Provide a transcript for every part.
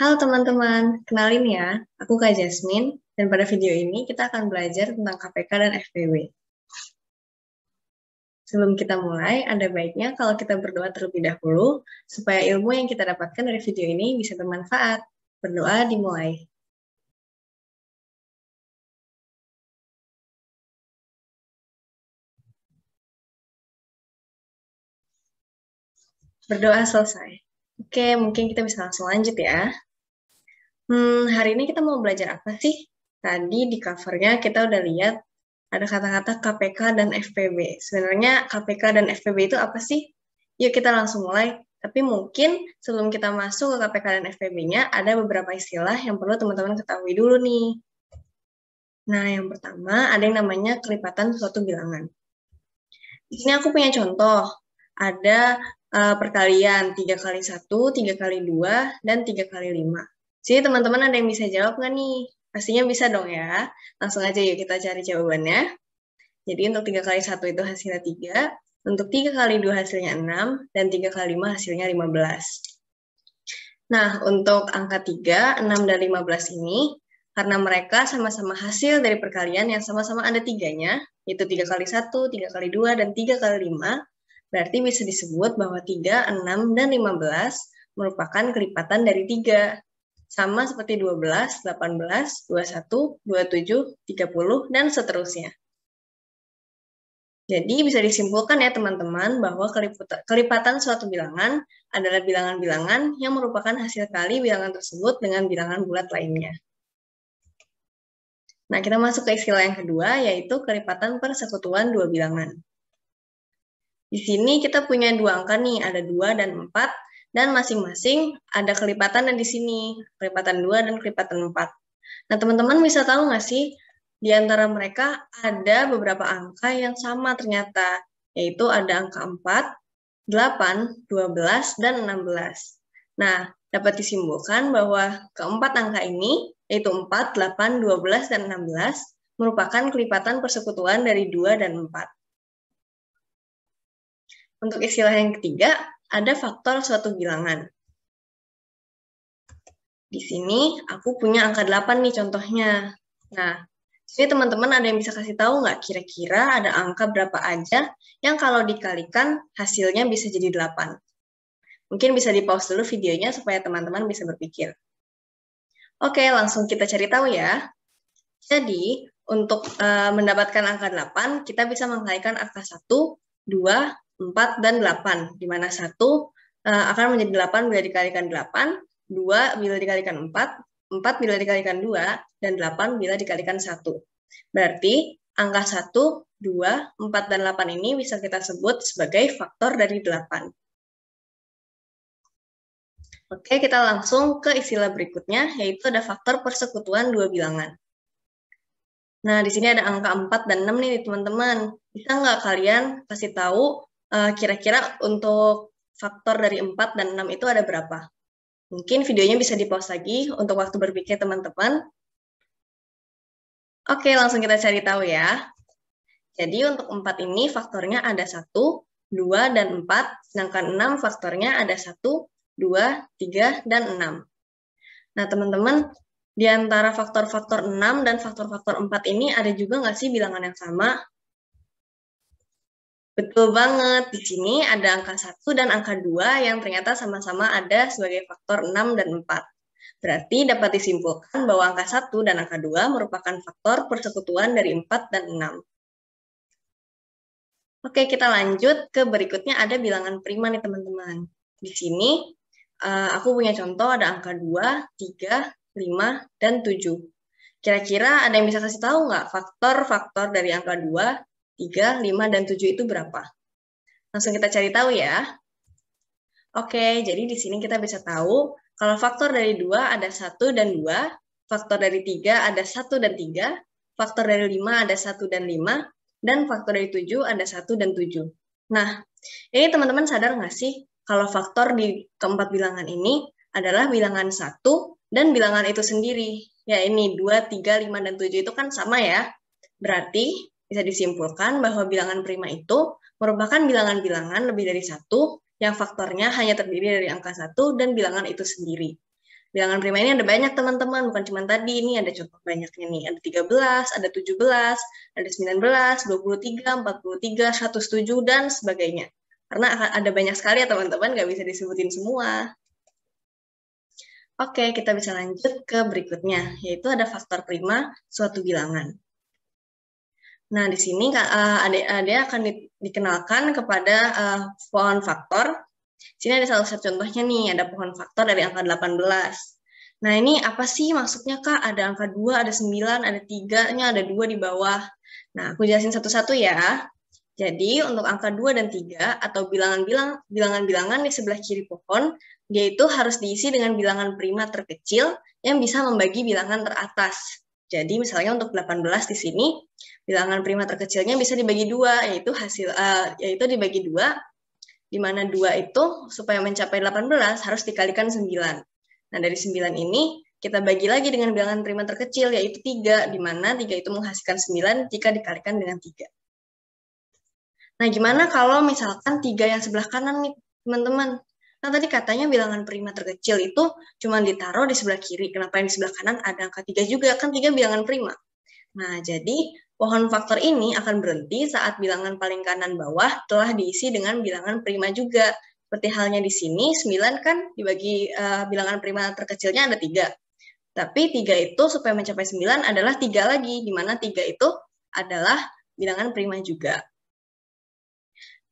Halo teman-teman, kenalin ya, aku Kak Jasmine, dan pada video ini kita akan belajar tentang KPK dan FPB. Sebelum kita mulai, ada baiknya kalau kita berdoa terlebih dahulu, supaya ilmu yang kita dapatkan dari video ini bisa bermanfaat. Berdoa dimulai. Berdoa selesai. Oke, mungkin kita bisa langsung lanjut ya. Hari ini kita mau belajar apa sih? Tadi di covernya kita udah lihat ada kata-kata KPK dan FPB. Sebenarnya KPK dan FPB itu apa sih? Yuk kita langsung mulai. Tapi mungkin sebelum kita masuk ke KPK dan FPB-nya, ada beberapa istilah yang perlu teman-teman ketahui dulu nih. Nah, yang pertama ada yang namanya kelipatan suatu bilangan. Di sini aku punya contoh. Ada perkalian 3 kali 1, 3 kali 2, dan 3 kali 5. Jadi teman-teman ada yang bisa jawab nggak nih? Pastinya bisa dong ya. Langsung aja yuk kita cari jawabannya. Jadi untuk 3 kali 1 itu hasilnya 3, untuk 3 kali 2 hasilnya 6, dan 3 kali 5 hasilnya 15. Nah, untuk angka 3, 6, dan 15 ini, karena mereka sama-sama hasil dari perkalian yang sama-sama ada 3-nya, yaitu 3 kali 1, 3 kali 2, dan 3 kali 5, berarti bisa disebut bahwa 3, 6, dan 15 merupakan kelipatan dari 3. Sama seperti 12, 18, 21, 27, 30, dan seterusnya. Jadi bisa disimpulkan ya teman-teman bahwa kelipatan suatu bilangan adalah bilangan-bilangan yang merupakan hasil kali bilangan tersebut dengan bilangan bulat lainnya. Nah, kita masuk ke istilah yang kedua, yaitu kelipatan persekutuan dua bilangan. Di sini kita punya dua angka nih, ada 2 dan 4, dan masing-masing ada kelipatan di sini, kelipatan 2 dan kelipatan 4. Nah, teman-teman bisa tahu nggak sih, di antara mereka ada beberapa angka yang sama ternyata, yaitu ada angka 4, 8, 12, dan 16. Nah, dapat disimpulkan bahwa keempat angka ini, yaitu 4, 8, 12, dan 16, merupakan kelipatan persekutuan dari 2 dan 4. Untuk istilah yang ketiga, ada faktor suatu bilangan. Di sini aku punya angka 8 nih contohnya. Nah, jadi teman-teman ada yang bisa kasih tahu nggak kira-kira ada angka berapa aja yang kalau dikalikan hasilnya bisa jadi 8? Mungkin bisa di-pause dulu videonya supaya teman-teman bisa berpikir. Oke, langsung kita cari tahu ya. Jadi, untuk mendapatkan angka 8, kita bisa mengkalikan angka 1, 2, 4, dan 8, di mana 1 akan menjadi 8 bila dikalikan 8, 2 bila dikalikan 4, 4 bila dikalikan 2, dan 8 bila dikalikan 1. Berarti angka 1, 2, 4, dan 8 ini bisa kita sebut sebagai faktor dari 8. Oke, kita langsung ke istilah berikutnya, yaitu ada faktor persekutuan dua bilangan. Nah, di sini ada angka 4 dan 6 nih, teman-teman. Bisa nggak kalian kasih tahu kira-kira untuk faktor dari 4 dan 6 itu ada berapa? Mungkin videonya bisa di-pause lagi untuk waktu berpikir teman-teman. Oke, langsung kita cari tahu ya. Jadi untuk 4 ini faktornya ada 1, 2, dan 4, sedangkan 6 faktornya ada 1, 2, 3, dan 6. Nah, teman-teman, di antara faktor-faktor 6 dan faktor-faktor 4 ini ada juga nggak sih bilangan yang sama? Betul banget, di sini ada angka 1 dan angka 2 yang ternyata sama-sama ada sebagai faktor 6 dan 4. Berarti dapat disimpulkan bahwa angka 1 dan angka 2 merupakan faktor persekutuan dari 4 dan 6. Oke, kita lanjut ke berikutnya ada bilangan prima nih teman-teman. Di sini aku punya contoh ada angka 2, 3, 5, dan 7. Kira-kira ada yang bisa kasih tahu nggak faktor-faktor dari angka 2, 3, 5, dan 7 itu berapa? Langsung kita cari tahu ya. Oke, jadi di sini kita bisa tahu kalau faktor dari 2 ada 1 dan 2, faktor dari 3 ada 1 dan 3, faktor dari 5 ada 1 dan 5, dan faktor dari 7 ada 1 dan 7. Nah, ini teman-teman sadar nggak sih kalau faktor di keempat bilangan ini adalah bilangan 1 dan bilangan itu sendiri. Ya ini 2, 3, 5, dan 7 itu kan sama ya. Berarti bisa disimpulkan bahwa bilangan prima itu merupakan bilangan-bilangan lebih dari 1 yang faktornya hanya terdiri dari angka 1 dan bilangan itu sendiri. bilangan prima ini ada banyak teman-teman, bukan cuma tadi, ini ada contoh banyaknya nih, ada 13, ada 17, ada 19, 23, 43, 107, dan sebagainya. Karena ada banyak sekali ya teman-teman, nggak bisa disebutin semua. Oke, kita bisa lanjut ke berikutnya, yaitu ada faktor prima suatu bilangan. Nah, di sini adik-adik akan dikenalkan kepada pohon faktor. Di sini ada salah satu contohnya nih, ada pohon faktor dari angka 18. Nah, ini apa sih maksudnya, Kak? Ada angka 2, ada 9, ada 3-nya, ada 2 di bawah. Nah, aku jelasin satu-satu ya. Jadi, untuk angka 2 dan 3, atau bilangan-bilangan di sebelah kiri pohon, dia itu harus diisi dengan bilangan prima terkecil yang bisa membagi bilangan teratas. Jadi, misalnya untuk 18 di sini, bilangan prima terkecilnya bisa dibagi 2, yaitu dibagi 2, di mana 2 itu supaya mencapai 18 harus dikalikan 9. Nah, dari 9 ini kita bagi lagi dengan bilangan prima terkecil, yaitu 3, di mana 3 itu menghasilkan 9 jika dikalikan dengan 3. Nah, gimana kalau misalkan 3 yang sebelah kanan nih, teman-teman? Nah, tadi katanya bilangan prima terkecil itu cuma ditaruh di sebelah kiri. Kenapa yang di sebelah kanan ada angka 3 juga? Kan 3 bilangan prima. Nah, jadi pohon faktor ini akan berhenti saat bilangan paling kanan bawah telah diisi dengan bilangan prima juga. Seperti halnya di sini, 9 kan dibagi bilangan prima terkecilnya ada 3. Tapi 3 itu supaya mencapai 9 adalah 3 lagi, di mana 3 itu adalah bilangan prima juga.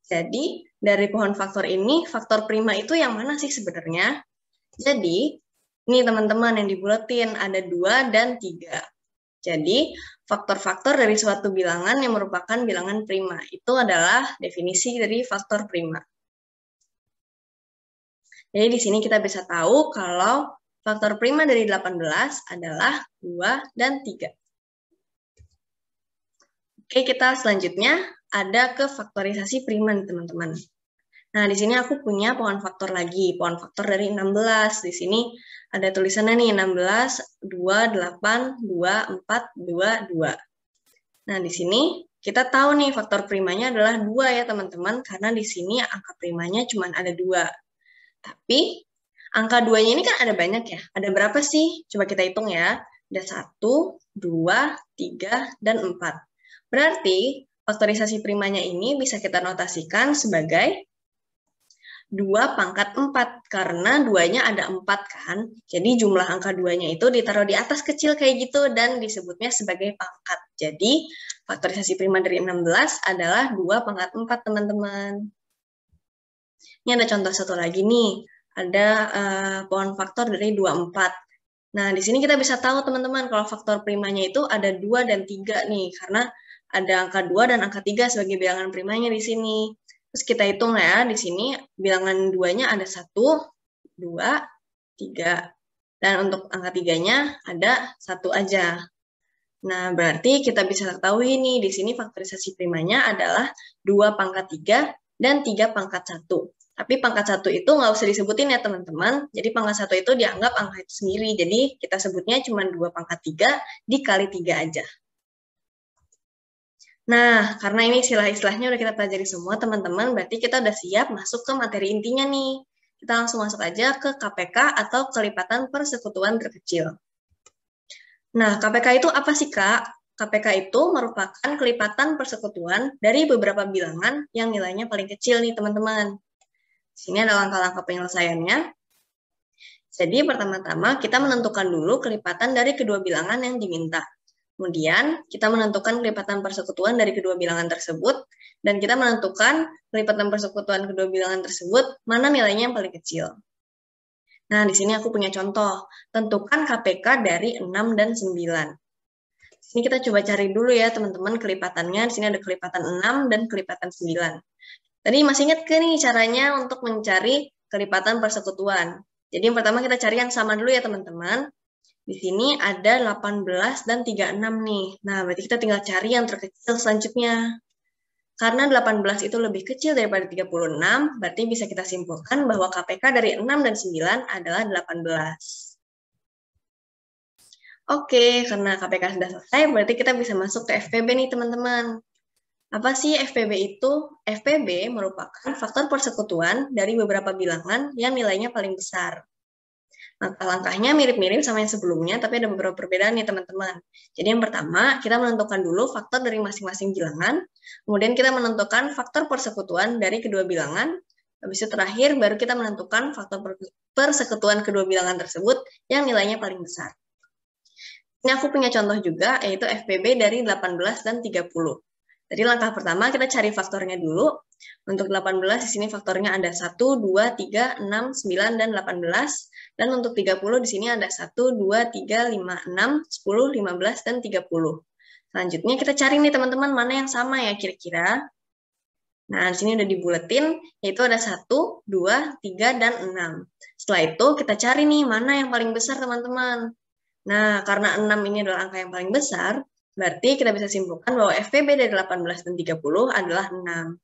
Jadi, dari pohon faktor ini, faktor prima itu yang mana sih sebenarnya? Jadi, ini teman-teman yang dibuletin, ada 2 dan 3. Jadi, faktor-faktor dari suatu bilangan yang merupakan bilangan prima. Itu adalah definisi dari faktor prima. Jadi, di sini kita bisa tahu kalau faktor prima dari 18 adalah 2 dan 3. Oke, kita selanjutnya ada ke faktorisasi prima nih, teman-teman. Nah, di sini aku punya pohon faktor lagi, pohon faktor dari 16. Di sini ada tulisannya nih, 16, 2, 8, 2, 4, 2, 2. Nah, di sini kita tahu nih faktor primanya adalah 2 ya, teman-teman, karena di sini angka primanya cuma ada 2. Tapi, angka 2-nya ini kan ada banyak ya. Ada berapa sih? Coba kita hitung ya. Ada 1, 2, 3, dan 4. Berarti, faktorisasi primanya ini bisa kita notasikan sebagai 2 pangkat 4, karena 2-nya ada 4 kan. Jadi jumlah angka 2-nya itu ditaruh di atas kecil kayak gitu dan disebutnya sebagai pangkat. Jadi faktorisasi prima dari 16 adalah 2 pangkat 4, teman-teman. Ini ada contoh satu lagi nih. Ada pohon faktor dari 24. Nah, di sini kita bisa tahu teman-teman kalau faktor primanya itu ada 2 dan 3 nih, karena ada angka 2 dan angka 3 sebagai bilangan primanya di sini. Terus kita hitung ya, di sini bilangan 2-nya ada 1, 2, 3. Dan untuk angka 3-nya ada 1 aja. Nah, berarti kita bisa ketahui nih, di sini faktorisasi primanya adalah 2 pangkat 3 dan 3 pangkat 1. Tapi pangkat 1 itu nggak usah disebutin ya, teman-teman. Jadi pangkat 1 itu dianggap angka itu sendiri. Jadi kita sebutnya cuma 2 pangkat 3 dikali 3 aja. Nah, karena ini istilah-istilahnya udah kita pelajari semua, teman-teman, berarti kita udah siap masuk ke materi intinya nih. Kita langsung masuk aja ke KPK atau kelipatan persekutuan terkecil. Nah, KPK itu apa sih, Kak? KPK itu merupakan kelipatan persekutuan dari beberapa bilangan yang nilainya paling kecil nih, teman-teman. Sini ada langkah-langkah penyelesaiannya. Jadi, pertama-tama kita menentukan dulu kelipatan dari kedua bilangan yang diminta. Kemudian, kita menentukan kelipatan persekutuan dari kedua bilangan tersebut, dan kita menentukan kelipatan persekutuan kedua bilangan tersebut, mana nilainya yang paling kecil. Nah, di sini aku punya contoh. Tentukan KPK dari 6 dan 9. Di sini kita coba cari dulu ya, teman-teman, kelipatannya. Di sini ada kelipatan 6 dan kelipatan 9. Tadi masih ingat ke nih caranya untuk mencari kelipatan persekutuan. Jadi yang pertama kita cari yang sama dulu ya, teman-teman. Di sini ada 18 dan 36 nih. Nah, berarti kita tinggal cari yang terkecil selanjutnya. Karena 18 itu lebih kecil daripada 36, berarti bisa kita simpulkan bahwa KPK dari 6 dan 9 adalah 18. Oke, karena KPK sudah selesai, berarti kita bisa masuk ke FPB nih, teman-teman. Apa sih FPB itu? FPB merupakan faktor persekutuan dari beberapa bilangan yang nilainya paling besar. Langkah-langkahnya mirip-mirip sama yang sebelumnya, tapi ada beberapa perbedaan nih teman-teman. Jadi yang pertama, kita menentukan dulu faktor dari masing-masing bilangan, kemudian kita menentukan faktor persekutuan dari kedua bilangan, habis itu terakhir baru kita menentukan faktor persekutuan kedua bilangan tersebut yang nilainya paling besar. Ini aku punya contoh juga, yaitu FPB dari 18 dan 30. Jadi langkah pertama kita cari faktornya dulu. Untuk 18 di sini faktornya ada 1, 2, 3, 6, 9, dan 18. Dan untuk 30 di sini ada 1, 2, 3, 5, 6, 10, 15, dan 30. Selanjutnya kita cari nih teman-teman mana yang sama ya kira-kira. Nah, di sini udah dibuletin, yaitu ada 1, 2, 3, dan 6. Setelah itu kita cari nih mana yang paling besar teman-teman. Nah, karena 6 ini adalah angka yang paling besar, berarti kita bisa simpulkan bahwa FPB dari 18 dan 30 adalah 6.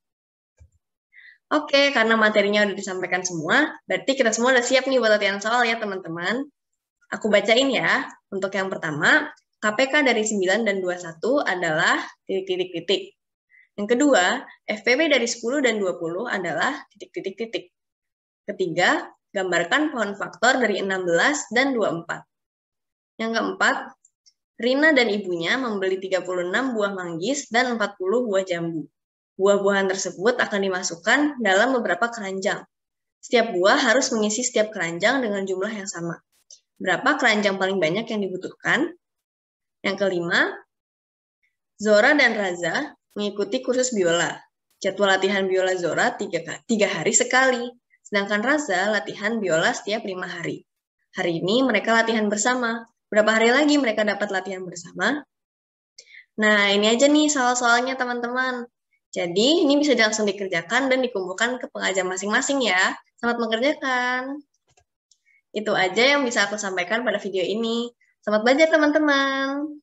Oke, karena materinya udah disampaikan semua, berarti kita semua udah siap nih buat latihan soal ya teman-teman. Aku bacain ya. Untuk yang pertama, KPK dari 9 dan 21 adalah titik-titik-titik. Yang kedua, FPB dari 10 dan 20 adalah titik-titik-titik. Ketiga, gambarkan pohon faktor dari 16 dan 24. Yang keempat, Rina dan ibunya membeli 36 buah manggis dan 40 buah jambu. Buah-buahan tersebut akan dimasukkan dalam beberapa keranjang. Setiap buah harus mengisi setiap keranjang dengan jumlah yang sama. Berapa keranjang paling banyak yang dibutuhkan? Yang kelima, Zora dan Raza mengikuti kursus biola. Jadwal latihan biola Zora 3 hari sekali, sedangkan Raza latihan biola setiap 5 hari. Hari ini mereka latihan bersama. Berapa hari lagi mereka dapat latihan bersama? Nah, ini aja nih soal-soalnya teman-teman. Jadi, ini bisa langsung dikerjakan dan dikumpulkan ke pengajar masing-masing ya. Selamat mengerjakan. Itu aja yang bisa aku sampaikan pada video ini. Selamat belajar teman-teman.